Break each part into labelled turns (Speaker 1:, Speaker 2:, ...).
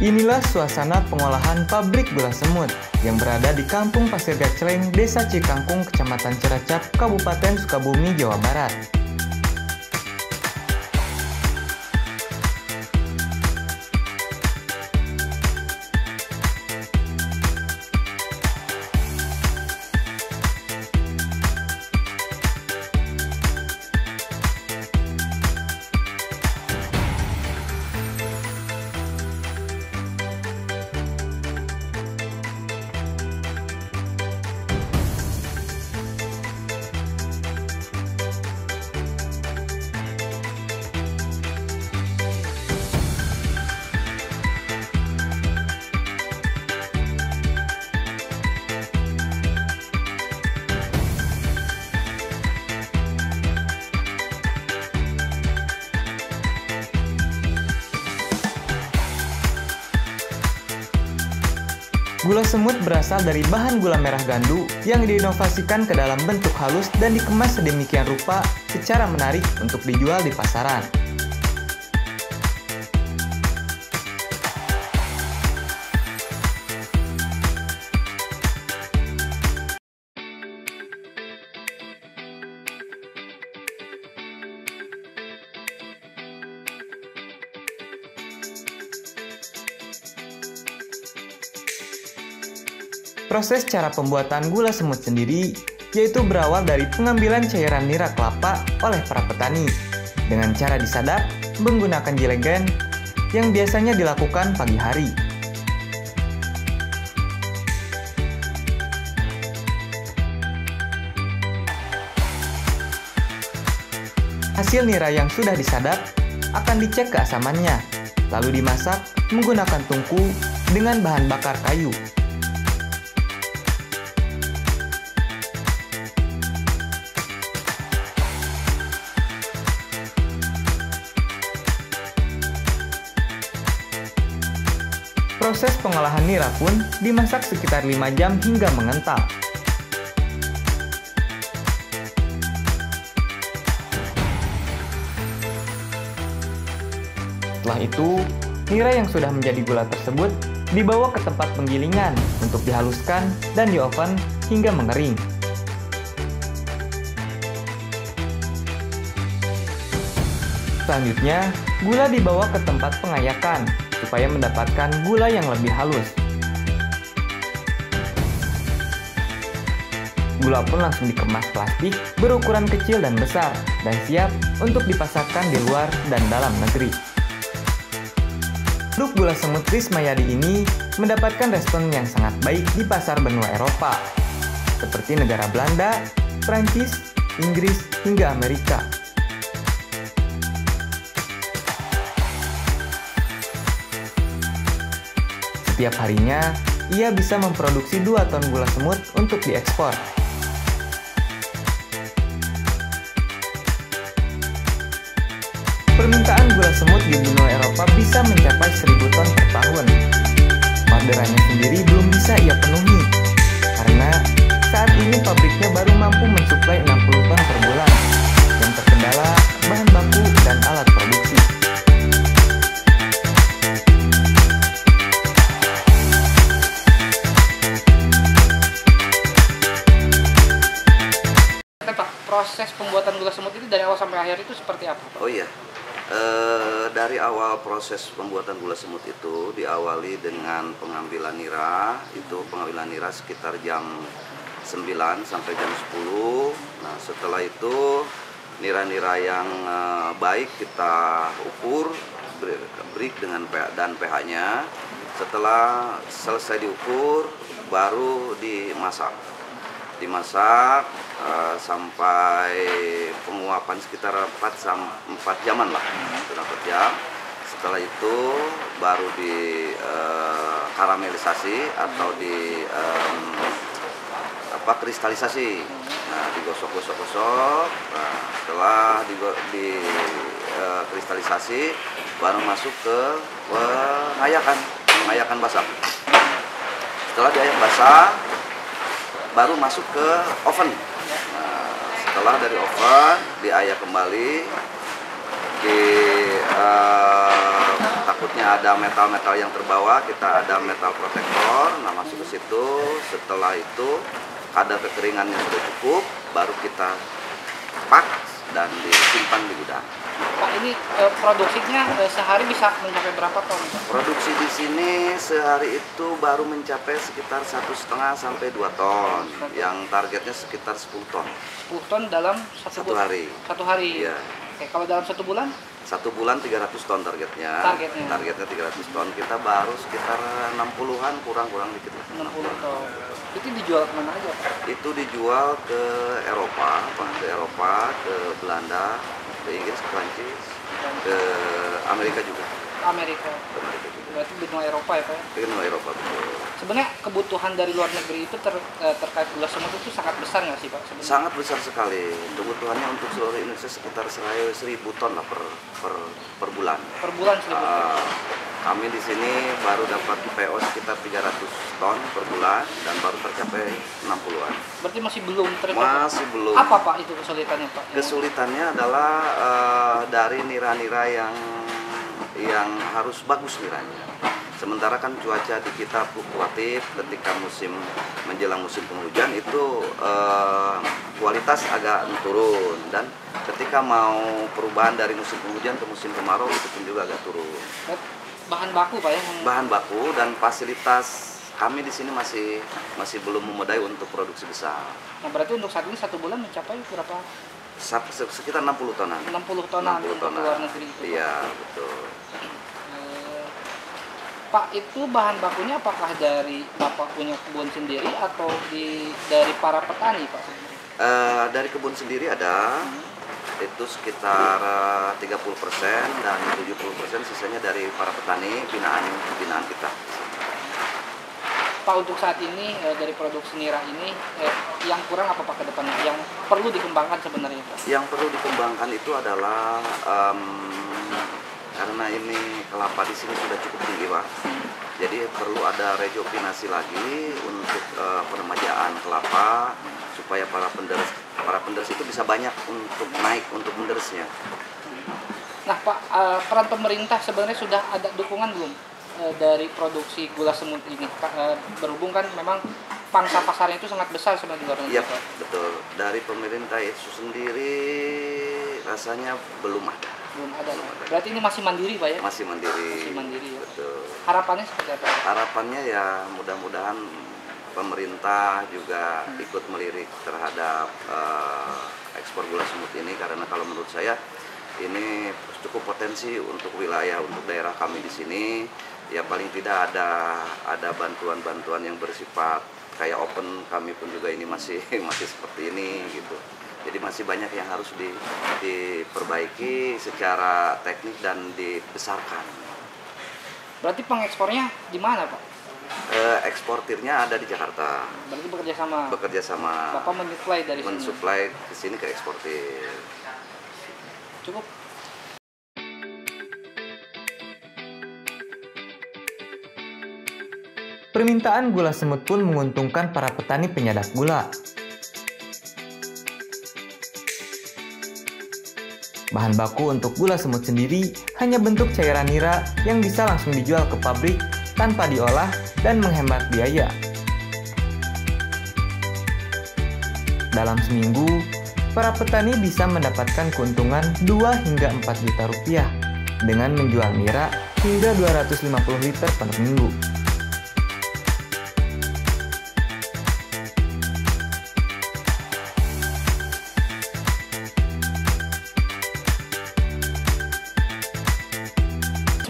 Speaker 1: Inilah suasana pengolahan pabrik gula semut yang berada di Kampung Pasir Gacleng, Desa Cikangkung, Kecamatan Ciracap, Kabupaten Sukabumi, Jawa Barat. Gula semut berasal dari bahan gula merah gandu yang diinovasikan ke dalam bentuk halus dan dikemas sedemikian rupa secara menarik untuk dijual di pasaran. Proses cara pembuatan gula semut sendiri yaitu berawal dari pengambilan cairan nira kelapa oleh para petani dengan cara disadap menggunakan jilegen yang biasanya dilakukan pagi hari. Hasil nira yang sudah disadap akan dicek keasamannya, lalu dimasak menggunakan tungku dengan bahan bakar kayu. Proses pengolahan nira pun dimasak sekitar 5 jam hingga mengental. Setelah itu, nira yang sudah menjadi gula tersebut dibawa ke tempat penggilingan untuk dihaluskan dan dioven hingga mengering. Selanjutnya, gula dibawa ke tempat pengayakan supaya mendapatkan gula yang lebih halus. Gula pun langsung dikemas plastik berukuran kecil dan besar dan siap untuk dipasarkan di luar dan dalam negeri. Produk gula semut Rismayadi ini mendapatkan respon yang sangat baik di pasar benua Eropa, seperti negara Belanda, Prancis, Inggris, hingga Amerika. Setiap harinya, ia bisa memproduksi 2 ton gula semut untuk diekspor. Permintaan gula semut di benua Eropa bisa mencapai 1.000 ton per tahun. Orderannya sendiri belum bisa ia penuhi, karena saat ini pabriknya baru mampu mensuplai 60 ton per bulan, yang terkendala bahan baku dan alat produksi.
Speaker 2: Proses pembuatan gula semut itu dari awal sampai akhir itu seperti apa, Pak?
Speaker 3: Oh iya, dari awal proses pembuatan gula semut itu diawali dengan pengambilan nira. Itu pengambilan nira sekitar jam 9 sampai jam 10. Nah, setelah itu nira-nira yang baik kita ukur, break dengan pH-nya. Setelah selesai diukur, baru dimasak sampai penguapan sekitar 4 jaman lah, 4 jam. Setelah itu baru di karamelisasi atau di kristalisasi. Nah, digosok-gosok. Nah, setelah di kristalisasi baru masuk ke pengayakan basah. Setelah diayak basah baru masuk ke oven. Nah, setelah dari oven diayak kembali, diletakkan takutnya ada metal-metal yang terbawa, kita ada metal protektor, nah masuk ke situ. Setelah itu kadar kekeringannya sudah cukup, baru kita pak dan disimpan di gudang.
Speaker 2: Pak, ini produksinya sehari bisa mencapai berapa ton, Pak?
Speaker 3: Produksi di sini sehari itu baru mencapai sekitar 1,5 sampai 2 ton. Yang targetnya sekitar 10 ton.
Speaker 2: 10 ton dalam
Speaker 3: Satu hari.
Speaker 2: Satu hari.
Speaker 3: Iya.
Speaker 2: Oke, kalau dalam 1 bulan?
Speaker 3: 1 bulan 300 ton targetnya.
Speaker 2: Targetnya
Speaker 3: 300 ton. Kita baru sekitar 60-an, kurang dikit lah.
Speaker 2: 60 ton. Itu dijual kemana aja, Pak?
Speaker 3: Itu dijual ke Eropa, ke Belanda, ke Inggris, ke Prancis, ke Amerika juga.
Speaker 2: Amerika.
Speaker 3: Ke Amerika juga.
Speaker 2: Berarti benua Eropa ya, Pak?
Speaker 3: Ke benua Eropa, betul.
Speaker 2: Sebenarnya kebutuhan dari luar negeri itu terkait gula semut itu sangat besar nggak sih, Pak? Sebenarnya?
Speaker 3: Sangat besar sekali. Kebutuhannya untuk seluruh Indonesia sekitar 1.000 ton lah per bulan.
Speaker 2: Per bulan 1.000 ton.
Speaker 3: Kami di sini baru dapat PO sekitar 300 ton per bulan dan baru tercapai 60-an.
Speaker 2: Berarti masih belum tercapai?
Speaker 3: Masih belum.
Speaker 2: Apa, Pak, itu kesulitannya, Pak?
Speaker 3: Kesulitannya adalah dari nira-nira yang harus bagus niranya. Sementara kan cuaca di kita fluktuatif, ketika menjelang musim penghujan itu kualitas agak turun, dan ketika mau perubahan dari musim penghujan ke musim kemarau itu pun juga agak turun.
Speaker 2: Bahan baku, Pak, ya?
Speaker 3: Bahan baku dan fasilitas kami di sini masih belum memadai untuk produksi besar.
Speaker 2: Nah, berarti untuk saat ini 1 bulan mencapai berapa?
Speaker 3: Sekitar 60 tonan.
Speaker 2: 60 tonan untuk luar negeri itu, Pak?
Speaker 3: Iya, betul.
Speaker 2: Pak, itu bahan bakunya apakah dari Bapak punya kebun sendiri atau dari para petani, Pak?
Speaker 3: Dari kebun sendiri ada, itu sekitar 30% dan 70% sisanya dari para petani binaan kita.
Speaker 2: Pak, untuk saat ini dari produksi nira ini yang kurang apa, Pak, ke depannya? Yang perlu dikembangkan sebenarnya, Pak?
Speaker 3: Yang perlu dikembangkan itu adalah karena ini kelapa di sini sudah cukup tinggi, Pak. Jadi perlu ada rejuvenasi lagi untuk peremajaan kelapa supaya para penderes itu bisa banyak untuk naik untuk menderesnya.
Speaker 2: Nah, Pak, peran pemerintah sebenarnya sudah ada dukungan belum dari produksi gula semut ini? Berhubung kan memang pangsa pasarnya itu sangat besar sebenarnya di luar negeri,
Speaker 3: Iya,
Speaker 2: Pak.
Speaker 3: betul. Dari pemerintah itu sendiri rasanya belum ada.
Speaker 2: Belum ada. Berarti ini masih mandiri, Pak, ya?
Speaker 3: Masih mandiri.
Speaker 2: Masih mandiri, ya.
Speaker 3: Betul.
Speaker 2: Harapannya seperti apa?
Speaker 3: Harapannya ya mudah-mudahan pemerintah juga ikut melirik terhadap ekspor gula semut ini, karena kalau menurut saya ini cukup potensi untuk wilayah, untuk daerah kami di sini. Ya paling tidak ada bantuan-bantuan yang bersifat kayak open, kami pun juga ini masih seperti ini gitu. Jadi masih banyak yang harus diperbaiki secara teknik dan dibesarkan.
Speaker 2: Berarti pengekspornya di mana, Pak?
Speaker 3: Eksportirnya ada di Jakarta.
Speaker 2: Berarti bekerja sama. Bapak mensuplai dari sini.
Speaker 3: Mensuplai ke sini ke eksportir.
Speaker 2: Cukup.
Speaker 1: Permintaan gula semut pun menguntungkan para petani penyadap gula. Bahan baku untuk gula semut sendiri hanya bentuk cairan nira yang bisa langsung dijual ke pabrik tanpa diolah dan menghemat biaya. Dalam seminggu, para petani bisa mendapatkan keuntungan 2 hingga 4 juta rupiah dengan menjual nira hingga 250 liter per minggu.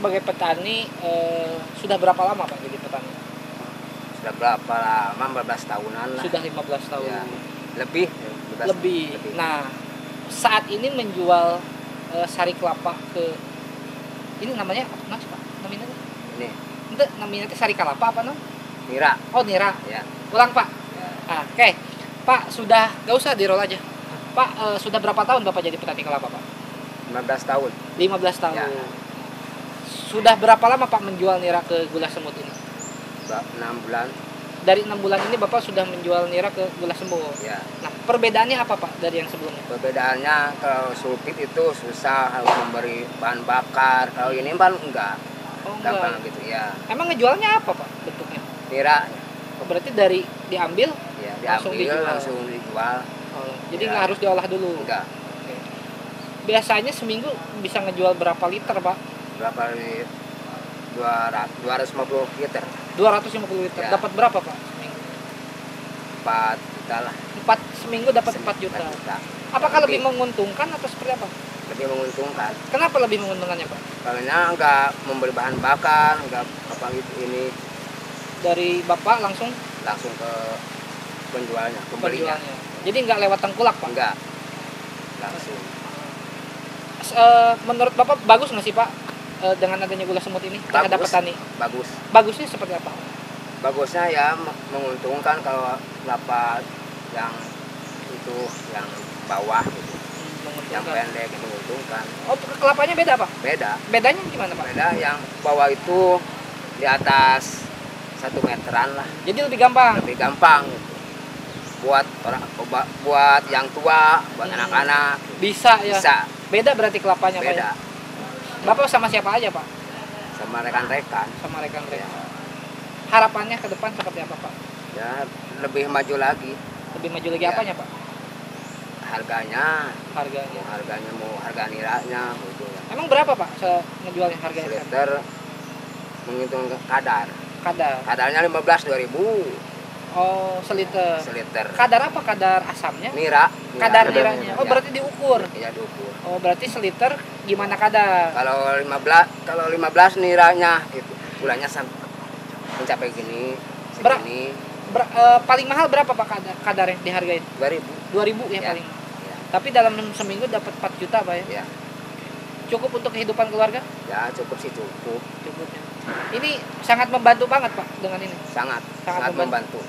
Speaker 2: Sebagai petani, sudah berapa lama, Pak, jadi petani?
Speaker 4: Sudah berapa lama? 15 tahunan lah.
Speaker 2: Sudah 15 tahun.
Speaker 4: Ya, lebih.
Speaker 2: Lebih. Nah, saat ini menjual sari kelapa ke ini namanya apa, Pak? Namanya
Speaker 4: Ini
Speaker 2: itu namanya sari kelapa apa, no?
Speaker 4: nira.
Speaker 2: Oh, nira.
Speaker 4: Ya.
Speaker 2: Ulang, Pak.
Speaker 4: Ya.
Speaker 2: Nah, oke. Pak, sudah gak usah di roll aja. Pak, sudah berapa tahun Bapak jadi petani kelapa, Pak?
Speaker 4: 15 tahun.
Speaker 2: 15 tahun.
Speaker 4: Ya.
Speaker 2: Sudah berapa lama, Pak, menjual nira ke gula semut ini?
Speaker 4: 6 bulan.
Speaker 2: Dari 6 bulan ini Bapak sudah menjual nira ke gula semut.
Speaker 4: Ya.
Speaker 2: Nah, perbedaannya apa, Pak, dari yang sebelumnya?
Speaker 4: Perbedaannya kalau sulfit itu susah, harus memberi bahan bakar. Kalau ini kan enggak.
Speaker 2: Oh,
Speaker 4: gampang
Speaker 2: enggak.
Speaker 4: gitu ya.
Speaker 2: Emang ngejualnya apa Pak bentuknya?
Speaker 4: Nira
Speaker 2: Oh, berarti dari diambil
Speaker 4: ya
Speaker 2: langsung
Speaker 4: diambil
Speaker 2: dijual.
Speaker 4: langsung dijual.
Speaker 2: Oh, jadi
Speaker 4: Ya.
Speaker 2: nggak harus diolah dulu.
Speaker 4: Enggak.
Speaker 2: Oke. Biasanya seminggu bisa ngejual berapa liter Pak?
Speaker 4: Berapa lit? 250 liter.
Speaker 2: 250 liter.
Speaker 4: Ya.
Speaker 2: Dapat berapa Pak seminggu?
Speaker 4: 4 juta lah.
Speaker 2: 4 seminggu dapat 4 juta. Apakah lebih menguntungkan atau seperti apa?
Speaker 4: Lebih menguntungkan.
Speaker 2: Kenapa lebih menguntungkannya Pak?
Speaker 4: Karena enggak membeli bahan bakar, enggak apa gitu ini
Speaker 2: Dari Bapak langsung
Speaker 4: langsung ke penjualnya, pembelinya.
Speaker 2: penjualnya. Jadi nggak lewat tengkulak Pak?
Speaker 4: Enggak. Langsung.
Speaker 2: Menurut Bapak bagus nggak sih Pak dengan adanya gula semut ini terhadap
Speaker 4: Bagus.
Speaker 2: petani?
Speaker 4: Bagus.
Speaker 2: Bagusnya seperti apa?
Speaker 4: Bagusnya ya menguntungkan kalau kelapa yang itu yang bawah gitu. Yang
Speaker 2: Menguntungkan.
Speaker 4: pendek menguntungkan.
Speaker 2: Oh, kelapanya beda Pak?
Speaker 4: Beda.
Speaker 2: Bedanya gimana Pak?
Speaker 4: Beda yang bawah itu di atas 1 meteran lah.
Speaker 2: Jadi lebih gampang.
Speaker 4: Lebih gampang gitu. Buat orang buat yang tua, buat anak-anak
Speaker 2: Bisa ya.
Speaker 4: bisa.
Speaker 2: Beda berarti kelapanya Pak.
Speaker 4: Beda
Speaker 2: Ya? Bapak sama siapa aja Pak?
Speaker 4: sama rekan-rekan.
Speaker 2: Sama rekan-rekan. Harapannya ke depan seperti apa Pak?
Speaker 4: Ya lebih maju lagi
Speaker 2: Lebih maju lagi
Speaker 4: Ya.
Speaker 2: apanya Pak?
Speaker 4: harganya.
Speaker 2: Harganya.
Speaker 4: Harganya mau harga nilainya gitu ya.
Speaker 2: Emang berapa Pak ngejualnya harganya?
Speaker 4: Liter menghitung kadar.
Speaker 2: Kadar.
Speaker 4: Kadarnya 15.000
Speaker 2: Oh, seliter.
Speaker 4: seliter.
Speaker 2: Kadar apa? Kadar asamnya?
Speaker 4: Nira.
Speaker 2: Kadar niranya. Oh,
Speaker 4: Ya.
Speaker 2: berarti diukur.
Speaker 4: Iya diukur.
Speaker 2: Oh, berarti seliter gimana kadar?
Speaker 4: Kalau 15 niranya gitu. Gulanya mencapai gini, segini.
Speaker 2: Paling mahal berapa Pak kadarnya dihargain?
Speaker 4: 2.000.
Speaker 2: 2.000 ya,
Speaker 4: Ya.
Speaker 2: paling.
Speaker 4: Ya.
Speaker 2: Tapi dalam seminggu dapat 4 juta Pak ya?
Speaker 4: Ya.
Speaker 2: Cukup untuk kehidupan keluarga?
Speaker 4: Ya cukup sih cukup.
Speaker 2: Cukup ya. Ini sangat membantu banget Pak dengan ini.
Speaker 4: Sangat
Speaker 2: Sangat
Speaker 4: membantu.